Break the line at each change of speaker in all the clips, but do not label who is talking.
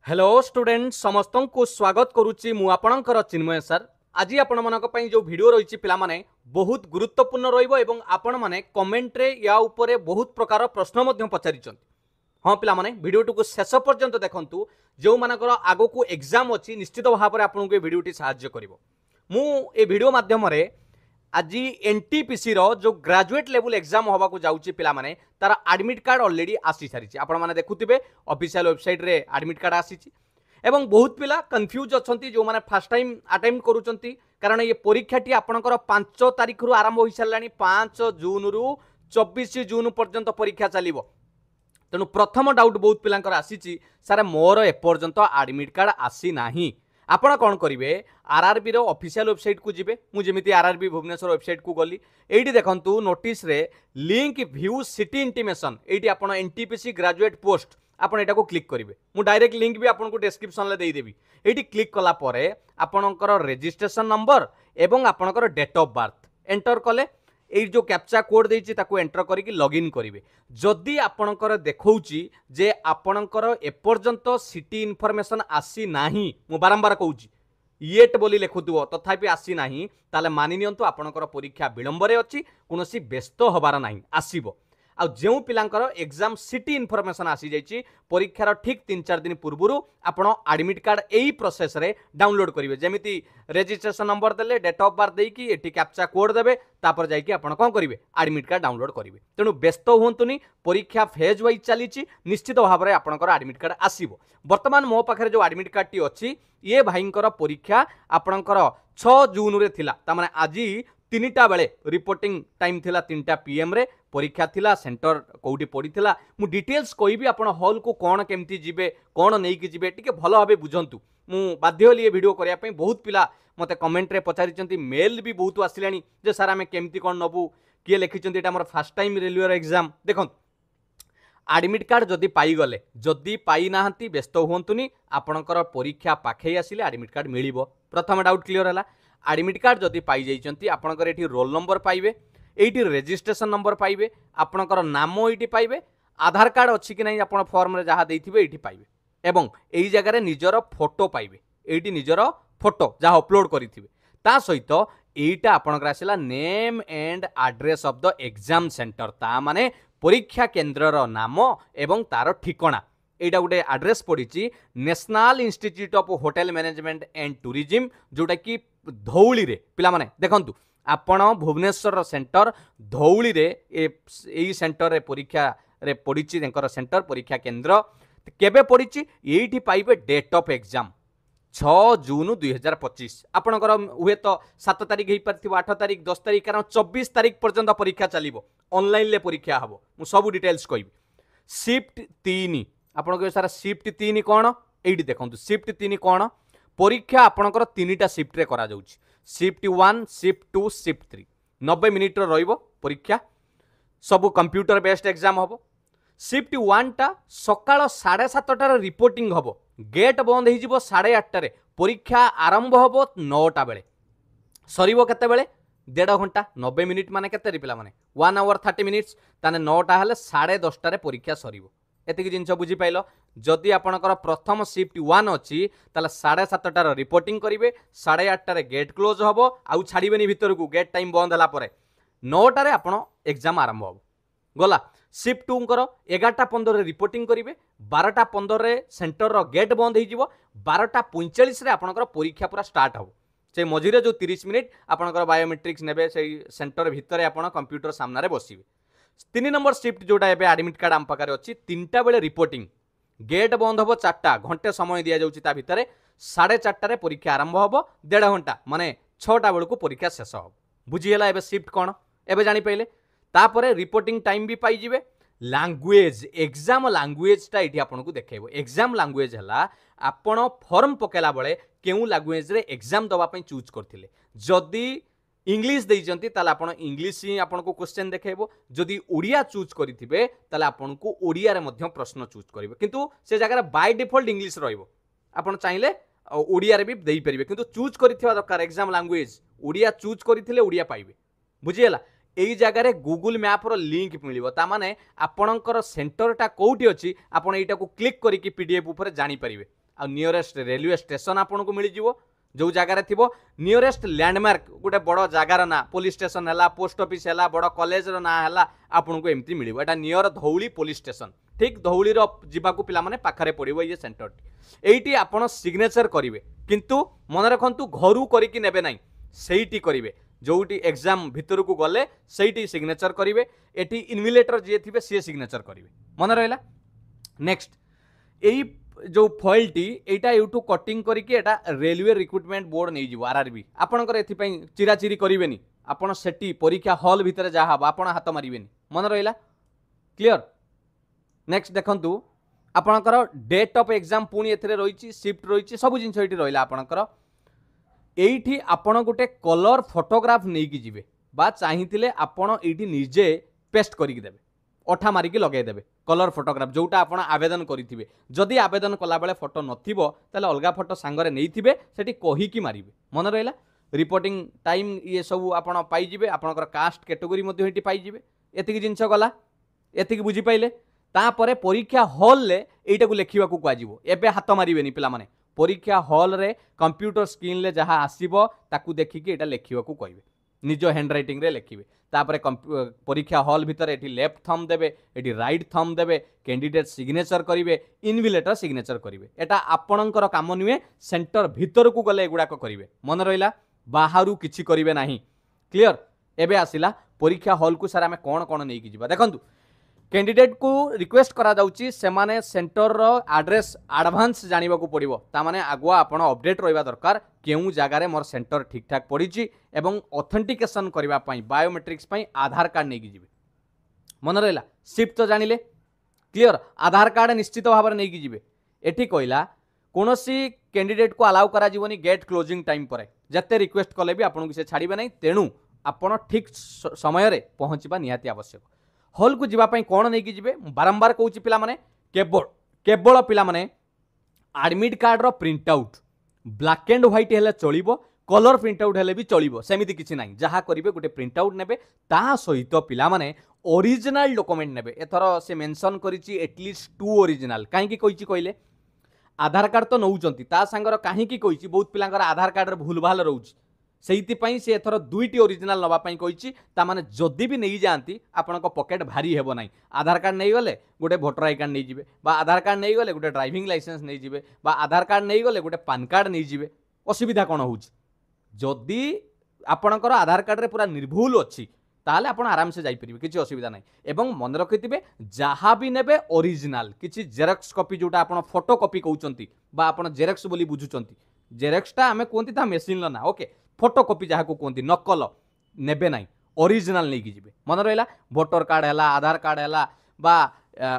Hello student समस्त को स्वागत करुच्ची मु आपणकर चिन्मय सर। आज आपण मानक पई जो वीडियो रही पिला माने बहुत गुरुत्वपूर्ण रहिबो एवं आपण माने कमेंट रे या ऊपर बहुत प्रकार प्रश्न मध्य पचारिछन। हाँ पिला माने वीडियो को शेष पर्यंत देखंतु। जो मानकर आगो को एग्जाम अछि निश्चित भाव में आपन को वीडियो सहाय्य करिवो। मु ए वीडियो माध्यम रे आज एनटीपीसी रो जो ग्रेजुएट लेवल एग्जाम होबा को जाउची पिला माने तार एडमिट कार्ड ऑलरेडी आसी सारिछि। आपण माने देखुथिबे ऑफिशियल वेबसाइट रे एडमिट कार्ड आसीछि एवं बहुत पिला कंफ्यूज अछंती जो माने फर्स्ट टाइम अटेम्प्ट करूचंती। कारण ये परीक्षाटी आपनकर 5 तारिख रु आरंभ होई सारलानी। 5 जून रु 24 जून पर्यंत परीक्षा चलिबो। तेणु प्रथम डाउट बहुत पिलांकर आसीछि सारे मोर ए पर्यंत एडमिट कार्ड आसी नाही। आपण कौन करेंगे आरआरबी रो ऑफिशियल वेबसाइट को जिबे। मु जेमिति आरआरबी भुवनेश्वर वेबसाइट को गली एठी देखंतु नोटिस रे लिंक व्यू सिटी इंटीमेशन एठी आपण एनटीपीसी ग्रेजुएट पोस्ट आपण एटा को क्लिक करिवे। मु डायरेक्ट लिंक भी आपण को डिस्क्रिप्शन ले देई देबी। एठी क्लिक कला परे आपणकर रजिस्ट्रेशन नंबर एवं आपणकर डेट ऑफ बर्थ एंटर कले एई जो कैप्चा कोड देइछि ताको एंटर करिकि लॉगिन करिवे। जदि आपणकर देखौछि जे आपणकर एपर्यंत सिटी इनफॉरमेशन आसी नाही, मु बारंबार कहूछि येट बोली लेखुथुव तथापि आसी नाही, ताले मानि नियंतु आपणकर परीक्षा विलंबरे अछि, कोनोसी व्यस्त होबार नाही, आसीबो। आ जो पिलांकर एग्जाम सिटी इनफॉरमेशन आसी जाइछि परीक्षार ठीक 3-4 दिन पूर्व आपण एडमिट कार्ड एई प्रोसेस रे डाउनलोड करिवे। जेमिति रजिस्ट्रेशन नंबर देले डेट ऑफ बर्थ देकी एटी कैप्चा कोड देबे तापर जाइकि आपण कोन करिवे एडमिट कार्ड डाउनलोड करिवे। तेनु व्यस्त होंतुनी, परीक्षा फेज वाइज चलीछि, निश्चित भाव में आपणकर एडमिट कार्ड आसीबो। वर्तमान मो पाखरे जो एडमिट कार्ड टी अछि ये भाईंकर परीक्षा आपणकर 6 जून रे थिला। ता माने आज 3टा बेले रिपोर्टिंग टाइम थिला 3टा पीएम रे परीक्षा थिला। सेंटर कोउटी पड़ी थिला मु डिटेल्स कहबी। आपण हॉल को कोन केमती जिबे कोन नै कि जिबे टिके भलो भाबे बुझंतु। मु बाध्य होली ए वीडियो करिया पई। बहुत पिला मते कमेंट रे पचारिचंती, मेल भी बहुत आसिलानी जे सर आमे केमती कोन नबु किए लिखिचंती एटा हमर फर्स्ट टाइम रेलवे एग्जाम। देखन एडमिट कार्ड जदि पाई गले, जदि पाई नाहंती व्यस्त होंतुनी, आपणकर परीक्षा पाखे आसिले एडमिट कार्ड मिलिबो। प्रथम डाउट क्लियर हला। एडमिट कार्ड जदि पाई जाइचंती आपणकर एठी रोल नंबर पाइबे, एठी रजिस्ट्रेशन नंबर पाइबे, आपणकर नाम एठी पाइबे, आधार कार्ड अछि कि नै आपण फॉर्म रे जहा देइथिबे एठी पाइबे एवं एई जगह रे निजर फोटो पाइबे। एठी निजर फोटो जहा अपलोड करिथिबे ता सहित एटा आपणकर आसिला name and address of the exam centre. ता माने परीक्षा केन्द्रर नाम एवं तार ठिकाना। एटा गोटे एड्रेस पड़ी national institute of hotel management and tourism, जोटा कि धौली रे पिला माने देखंतु आपण भुवनेश्वर सेंटर धौली रे ए सेंटर रे परीक्षा रे पड़ी सेंटर परीक्षा केन्द्र केबे पड़ी एठी पाइबे डेट ऑफ एग्जाम 6 जून 2025। आपणकर हुए तो 7 तारिख हो पार 8 तारिख 10 तारिख कारण 24 तारिख पर्यंत परीक्षा चलिबो। ऑनलाइन ले परीक्षा हबो। मु सब डिटेल्स कहबी। शिफ्ट 3 आपण को सारा शिफ्ट 3 कोन एठी देखंतु। शिफ्ट 3 कोन परीक्षा आपणकर 3टा शिफ्ट रे करा जाउछि। शिफ्ट 1 शिफ्ट 2 शिफ्ट 3 90 मिनिट रो रहिबो परीक्षा। सब कंप्यूटर बेस्ड एग्जाम हबो। शिफ्ट 1 टा सकाळ 7:30 रिपोर्टिंग हबो। गेट बंद हो जिवो 8:30 रे। परीक्षा आरंभ हबो 9टा बेले, सरीबो केते बेले 1.5 घंटा 90 मिनिट माने केते रे पिला माने 1 आवर 30 मिनिट्स। ताने 9टा हेले 10:30 रे परीक्षा सरीबो। एतिक जिनस बुझी पाइलो। जदि आपणकर प्रथम शिफ्ट 1 अछि ताले 7:30 रिपोर्टिंग करिवे, 8:30 रे गेट क्लोज हबो, आउ छाड़ीबेनी भीतर को गेट टाइम बंद हला परे 9टा रे आपण एग्जाम आरंभ हबो। गला शिफ्ट 2 कर 11:15 रे रिपोर्टिंग करिवे, 12:15 रे सेंटर रो गेट बंद हो जिवो, 12:45 रे आपणकर परीक्षा पूरा स्टार्ट हबो। से मझिरे जो 30 मिनिट आपणकर बायोमेट्रिक्स नेबे से सेंटर भितर आपण कंप्यूटर सामने रे बसिबे। 3 नंबर शिफ्ट जोटा एबे एडमिट कार्ड आम पाखरे अछि 3टा बेले रिपोर्टिंग, गेट बंद हबो 4टा घंटे समय दिया जाउछि। ता भितरे 4:30 रे परीक्षा आरंभ हबो, 1.5 घंटा माने 6टा बेल को परीक्षा शेष हबो। बुझी गेला एबे शिफ्ट कोन एबे जानि पइले। तापरे रिपोर्टिंग टाइम भी पाई जिवे। लैंग्वेज एग्जाम लैंग्वेज टा एठी आपन को देखेबो। एग्जाम लैंग्वेज हला आपण फॉर्म पकेला बेले केउ लैंग्वेज रे एग्जाम दवा पई चूज करथिले। जदी इंग्लिश देइजंती ताले आपण इंग्लिश ही आपण को क्वेश्चन देखेबो। जदी ओडिया चूज करिथिबे ताले आपण को ओडिया रे मध्य प्रश्न चूज करिवे, किंतु से जगह बाय डिफॉल्ट इंग्लिश रहइबो। आपण चाहिले ओडिया रे भी देई परिबे, किंतु चूज करिथिबा दरकार एग्जाम लैंग्वेज ओडिया चूज करिथिले ओडिया पाइबे। बुझी गेला। एई जगह रे गूगल मैप रो लिंक मिलिबो। ता माने आपणकर सेंटर टा कोउठी अछि आपण एटा को क्लिक करिकि पीडीएफ ऊपर जानि परिबे। आ नियरेस्ट रेलवे स्टेशन आपको मिल जिवो जो जगार थी नियरेस्ट लैंडमार्क गोटे बड़ जगार ना पुलिस स्टेशन है पोस्ट ऑफिस है बड़ कॉलेज ना है आपको एमती मिल एटा नियर धौली पुलिस स्टेशन ठीक धौली जावाक पे पाखे पड़ो ये सेंटर टी आप सिग्नेचर करेंगे किंतु मन रखु घर करके नेबे ना सहीटी करेंगे जोटी एग्जाम भितर को गले सहीटी सिग्नेचर करेंगे एटी इनविलेटर जी थे सी सिग्नेचर करेंगे मन रहा नेक्स्ट यही जो फॉइल टी एटा यूटू कटिंग करके एटा रेलवे रिक्रुटमेंट बोर्ड नहीं जीव आरआरबी आपनकर एथिपई चिराचिरी करिवेनी आपण सेटी परीक्षा हॉल भितर जा हबा आपण हाथ मारिवेनी मन रहिला क्लियर नेक्स्ट देखंतु आपनकर डेट ऑफ एग्जाम पुनी एथिरे रहिछि शिफ्ट रहिछि सब जिंस एठी रहिला आपनकर एठी आपण गोटे कलर फोटोग्राफ नहीं कि जिवे बा चाहिथिले आपण एठी निजे पेस्ट करिक देबे अठा मारिकी लगेदेवे कलर फोटोग्राफ जोटा आप आवेदन करेंगे जदि आवेदन कला बेले फोटो नथिबो ताले अलगा फोटो सांगरे नहीं सेठी कहीकि मारिबे मन रहिला रिपोर्टिंग टाइम ये सब आपण पाइजिबे आपनकर कास्ट कैटेगरी मध्ये हेटी पाइजिबे एतिकी जिंस गला एतिकी बुझी पाइले तापरे परीक्षा हॉल ले एटा को लेखिबा को काजिबो एबे हाथ मारिबेनी पिला माने परीक्षा हॉल रे कंप्यूटर स्क्रीन ले जहा आसीबो ताकू देखिकी एटा लेखिबा को कहबे निज हैंड रईटिंग रे लेखिबे तापरे परीक्षा हॉल भितर एटी लेफ्ट थंब देबे एटी राइट थंब देबे कैंडिडेट सिग्नेचर करिवे इनविलेटर सिग्नेचर करिवे एटा आपणकर काम नुहे सेंटर भितर को गले एगुडा करिवे मन रहिला बाहरु किछि करिवे नाही क्लियर एबे आसिला परीक्षा हॉल को सारा में कोन कोन नै कि जिबा देखंतु कैंडिडेट को रिक्वेस्ट करा जाउची सेमाने सेंटर रो एड्रेस एडवांस जानिबा को पड़िबो ता माने आगुआ आपण अपडेट रहिबा दरकार केउ जगार मोर सेंटर ठीक ठाक पड़िची एवं ऑथेंटिकेशन करबा पई बायोमेट्रिक्स पई आधार कार्ड नै कि जिबे मन रहिला शिफ्ट तो जानिले क्लियर आधार कार्ड निश्चित भाव में नै कि जिबे एठी कहला कोनोसी कैंडिडेट को अलाउ करा जीवनी गेट क्लोजिंग टाइम पर जते रिक्वेस्ट कले भी आपन से छाड़िबे नै तेणु आपण ठीक समय रे पहुंचबा निहाती आवश्यक हॉल को जीवाई कौन नहीं कि बारंबार कौच पिला माने केवल पिला माने एडमिट कार्ड रो print out black and white हेले चलिबो कलर प्रिंट आउट हेले भी चलिबो सेमिति किछि नाही जहा करिवे गोटे प्रिंट आउट नेबे ता सहित पिला माने ओरिजिनल डॉक्यूमेंट नेबे एथरो से मेंशन करिछि एटलीस्ट 2 ओरिजिनल काहे कि कहिछि कहले आधार कार्ड तो नौचंती ता संगर काहे कि कहिछि बहुत पिलांगर आधार कार्ड रे भूल भाल रहउछि सेइतिपाई से एथर 2टी ओरिजिनल नवापाई कहिछि ता माने जदि भी नहीं जाती आपनको पॉकेट भारी हेबो नाही आधार कार्ड नहीं गले गोटे वोटर आई कार्ड नहीं जिवे बा आधार कार्ड नहीं गले गोटे ड्राइविंग लाइसेंस नहीं जिवे बा आधार कार्ड नहीं गले गोटे पैन कार्ड नहीं जिवे असुविधा कोन होउछि जदि आपणकर आधार कार्ड रे पूरा निर्भूल अछि ताले आपण आराम से जाई परिबे किछि असुविधा नाही एवं मन रखिथिबे जहा भी नेबे ओरिजिनल किछि जेरॉक्स कॉपी जोटा आपण फोटो कॉपी कहउचंती बा आपण जेरॉक्स बोली बुझुचंती जेरॉक्सटा हमें कोंती ता मशीन ला ना ओके फोटो कॉपी जहाँ को कहते नकल नेबे ना ओरिजिनल नहीं कि मन रहा वोटर कार्ड है आधार कार्ड है बा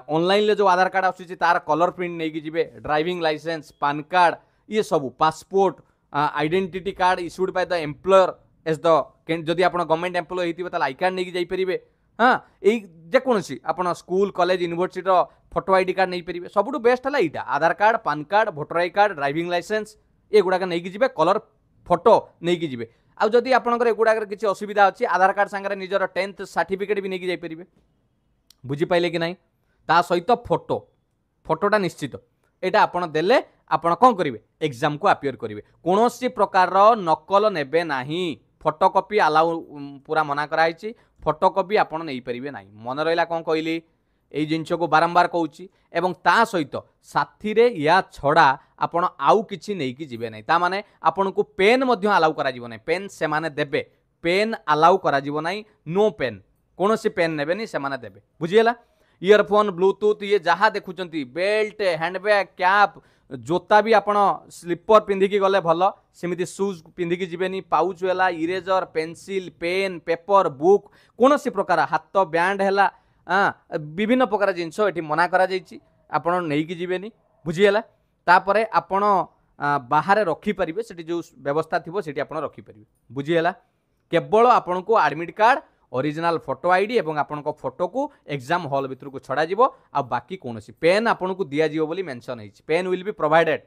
ऑनलाइन जो आधार कार्ड आसूँ तार कलर प्रिंट नहीं कि ड्राइविंग लाइसेंस पैन कार्ड ये सब passport identity card issued by the employer as the जदि आप गवर्नमेंट एम्प्लॉय होता आई कार्ड नहीं जापरेंगे हाँ यही जेकोसी आप school college university photo ID card नहीं पारे सबुठ बेस्ट है यहाँ Aadhaar card PAN card voter I card driving licence ये गुड़ाक नहीं कि कलर फोटो नहीं कि जिवे आ जदि आपनकर एगुड़ाक किसी असुविधा अच्छी आधार कार्ड सांगे निजर 10th सर्टिफिकेट भी नहीं जापरेंगे बुझी पाइले कि नहीं ता सहित फोटोटा निश्चित यहाँ आपड़ देले आपड़ कौन करेंगे एग्जाम को अपियर करेंगे कौन प्रकार नकल नेबे नाही फोटोकॉपी अलाउ पूरा मना कराई फोटोकॉपी आपड़ नहीं पारे ना मन रहा कौन कहली यही जिनस को बारंबार कहूँ एवं ता सहित साथी रे या छड़ा आपण आउ किछि नहीं कि जिवे नहीं ता माने आपण को पेन मध्य अलाउ करा जीवो नहीं पेन से माने देबे पेन अलाउ करा जीवो नहीं नो पेन कौन सी पेन नेबे नहीं से माने देबे बुझीला इयरफोन ब्लूटूथ ये जहाँ देखुचंती बेल्ट हैंडबैग कैप जोता भी आपण स्लीपर पिंधिकी गले भल सेमिति शूज पिंधिकी जिवेनी पाउच है eraser pencil pen paper book कौन सी प्रकार हाथ बैंड है विभिन्न प्रकार जिनस ये मना कर नहीं जीवेनी बुझीगला तापर आपण बाहर रखिपारे से जो व्यवस्था थी से रखिपारे बुझीगला केवल आपण को admit card original photo ID और आपण फोटो को एग्जाम हॉल भितर को छड़ा जीवो आ बाकी कौन पेन आपन को दिया जीवो बोली मेंशन है pen will be provided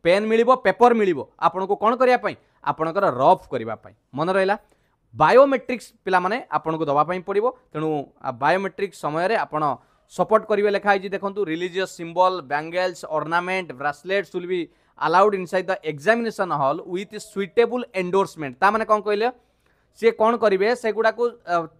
pen मिलिबो पेपर मिलिबो आपन को कौन करिया पई आपनकर रफ करिवा पई मन रहिला बायोमेट्रिक्स पिला माने आपन को दवा पई पड़िबो तेणु बायोमेट्रिक समय रे आपण सपोर्ट करेंगे लिखाई देखो religious symbol bangles ornament bracelets will be allowed inside the examination hall with suitable endorsement ता माने कौन कहले सी कौन करेंगे से गुड़ा को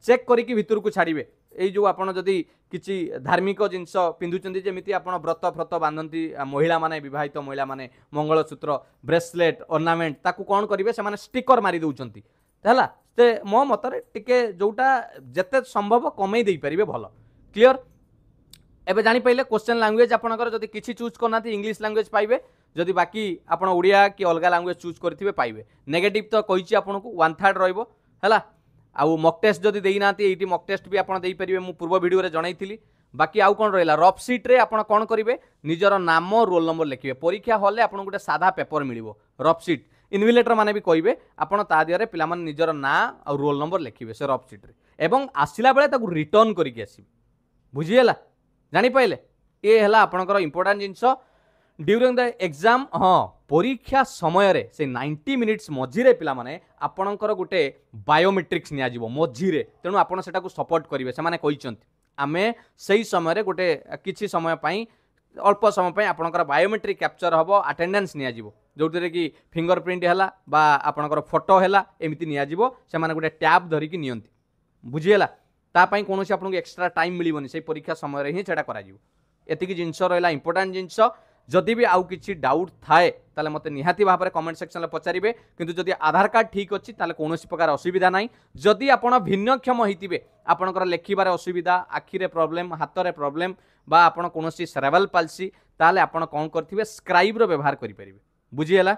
चेक करके भितर को छाड़े ये जो आपड़ जदि किसी धार्मिक जिनस पिंधुंट जमी आप व्रत फ्रत बांधती महिला माने विवाहित महिला माने मंगलसूत्र ब्रेसलेट ऑर्नामेंट ताकू कौन करेंगे से स्टिकर मारी दौरान है से मो मतरे टिके जोटा जिते संभव कमे दे पारे भल क्लीयर एबे जानी पाइले क्वेश्चन लैंग्वेज आपनकर जदि किछि चूज करना इंग्लिश लैंग्वेज पाइबे जदि बाकी आपण ओडिया कि अलग लैंग्वेज चूज करथिबे पाइबे नेगेटिव तो कहिछि आपनको 1/3 रहइबो हैला आउ मॉक टेस्ट जदि देई नाती एटी मॉक टेस्ट भी आपण देई परिबे मु पूर्व वीडियो रे जणाइथिली बाकी आउ कोन रहला रफ शीट रे आपण कोन करिवे निजर नाम रोल नंबर लिखिबे परीक्षा हॉल रे आपण गुटे सादा पेपर मिलिबो रफ शीट इनविलेटर माने भी कहिबे आपण ता दियरे पिला माने निजर ना आ रोल नंबर लिखिबे से रफ शीट रे एवं आसिला बेले ताकू रिटर्न करिके आसीबे बुझियला जानी पाइले ये है आपणकर important genus during the exam हाँ परीक्षा समय रे से 90 मिनिट्स मझिरे पिला माने आपणकर गोटे बायोमेट्रिक्स नियाजिवो मझिरे तेणु आपण सेटाकू सपोर्ट करिवे से माने कहिसंती आमे सही समय रे गोटे किछि समय पई अल्प समय पई आपणकर बायोमेट्रिक कैप्चर हबो अटेंडेंस नियाजिवो जोटिरे कि फिंगरप्रिंट हैला बा आपणकर फोटो हैला एमिति नियाजिवो से माने गोटे टैब धरिकी नियंती बुझियला तापाई कौन आपको एक्सट्रा टाइम मिलबनी से परीक्षा समय ही सेटा करा एतिकी जिनस रहा इंपोर्टाट जिनस जदि भी आउ किछि डाउट थाए ताले मते निहाती भाव में कमेंट सेक्शन में पचारे किंतु जदि आधार कार्ड ठीक अच्छी ताले कौन प्रकार असुविधा ना जदि आपण भिन्नक्षम होइतिबे आपणकर लेखिबार असुविधा आखिरे प्रॉब्लम हाथ में प्रॉब्लम बा आपण कौन सेरेब्रल पाल्सी ताले आपण कौन करथिबे स्क्राइब रो व्यवहार करि परिबे बुझियला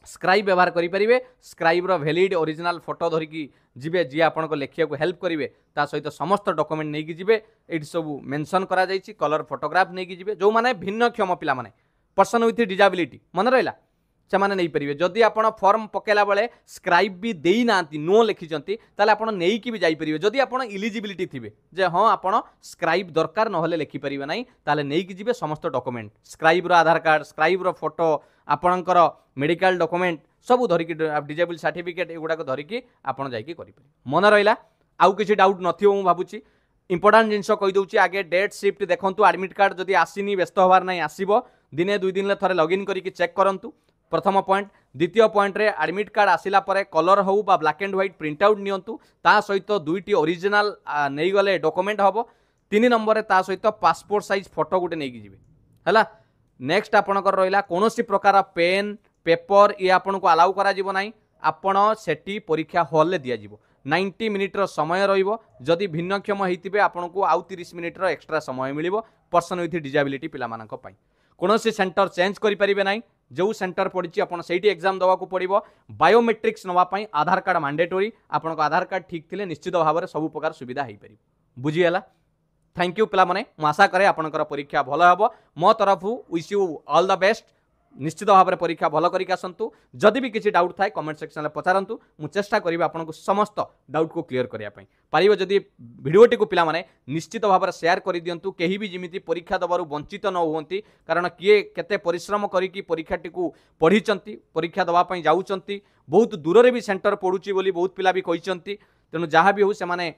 स्क्राइब व्यवहार करेंगे स्क्राइब वैलिड ओरिजिनल फोटो धरिकी जीवे जी आपको लेखिया हेल्प करेंगे ता सहित समस्त डॉक्यूमेंट नहीं जीवे ये सब मेंशन करा जायछि कलर फोटोग्राफ नहीं जीवे जो माने भिन्नक्षम पिला माने पर्सन विथ डिजाबिलिटी मन रहा से माने नहीं पारे जदि आप फॉर्म पकेला बेले स्क्राइब भी देई नांती नो लिखिंट ताले आप नहीं भी जापर जदि आप इलिजिबिलिटी थे जे हाँ आप स्क्राइब दरकार ना लिखिपारे ना ताले नहीं जीवे समस्त डॉक्यूमेंट स्क्राइब आधार कार्ड स्क्राइब फोटो आपणकर मेडिकल डॉक्यूमेंट सब धरिकी डिजेबल सर्टिफिकेट एगुड़ाक धरिकी आपड़ जाकि मन रहा आउ किसी डाउट नथिबो मु भाबुची इंपोर्टाट जिनस कहीदे आगे डेट शिफ्ट देखंतु एडमिट कार्ड जदि आसीनी व्यस्त होबार नहीं आसीबो दिने दुई दिन थरे लॉगिन करके चेक करंतु प्रथम पॉइंट द्वितीय पॉइंट रे एडमिट कार्ड आसिला परे कलर हो बा black and white print out नियंतु ता सहित दुईटी ओरिजिनल नहीं गले डॉक्यूमेंट हबो 3 नंबर ता सहित पासपोर्ट साइज फोटो गुटे नहीं जिवे हला नेक्स्ट आपणकर रहिला कोनोसी प्रकार पेन पेपर ये आपन को अलाउ करा जिवो नाही आपण सेटी परीक्षा हॉल ले दिया जिवो 90 मिनिट रो समय रहिबो जदि भिन्नक्षम हेतिबे आपन को आउ 30 मिनिट रो एक्स्ट्रा समय मिलिबो पर्सन विथ डिजाबिलिटी पिला मानक पई कोनोसी सेंटर चेंज करि परिबे नाही जो सेंटर पड़ी आपन सेठी एग्जाम दवा को पड़िबो बायोमेट्रिक्स नवा पई आधार कार्ड मैंडेटरी आपन को आधार कार्ड ठीक थिले निश्चित भाव में सब प्रकार सुविधा हो पार बुझीगला थैंक यू पिला माने मु आशा करे आपनकर परीक्षा भल हेबो मो तरफु wish you all the best निश्चित भाव में परीक्षा भल करिक आसंतु जदि भी किसी डाउट थाए कमेंट सेक्शन में पचारंतु मु चेष्टा करिबा आपनको समस्त डाउट को क्लियर करिया पई पारिबो जदि भिडियोटी को पिला माने निश्चित भाव में शेयर कर दियंतु केही भी जिमिति परीक्षा दबारु वंचित न होंती कारण किए केते परिश्रम करिकी परीक्षाटी को पढ़ीचंती परीक्षा दबा पई जाउचंती बहुत दूर रे भी सेंटर पड़ुची बोली बहुत पिला भी कहिचंती तेणु जहाँ भी हो से माने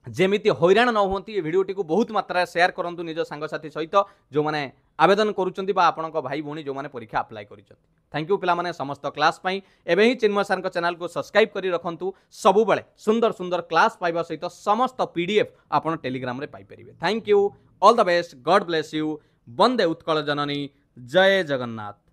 जेमिति हैरान न होंती ये भिडियोटी को बहुत मात्रा शेयर करंतु निज सांगसाथी सहित जो माने आवेदन करुचंती बा आपणक भाई भौणी जो माने परीक्षा अप्लाई करिचंती थैंक यू पिला माने समस्त क्लास पई एबे ही चिन्मय सर को चैनल को सब्सक्राइब करी रखंतु सबु बेले सुंदर सुंदर क्लास पाइबा सहित समस्त पीडीएफ आपण टेलीग्राम रे पाई परिबे thank you all the best God bless you वंदे उत्कल जननी जय जगन्नाथ।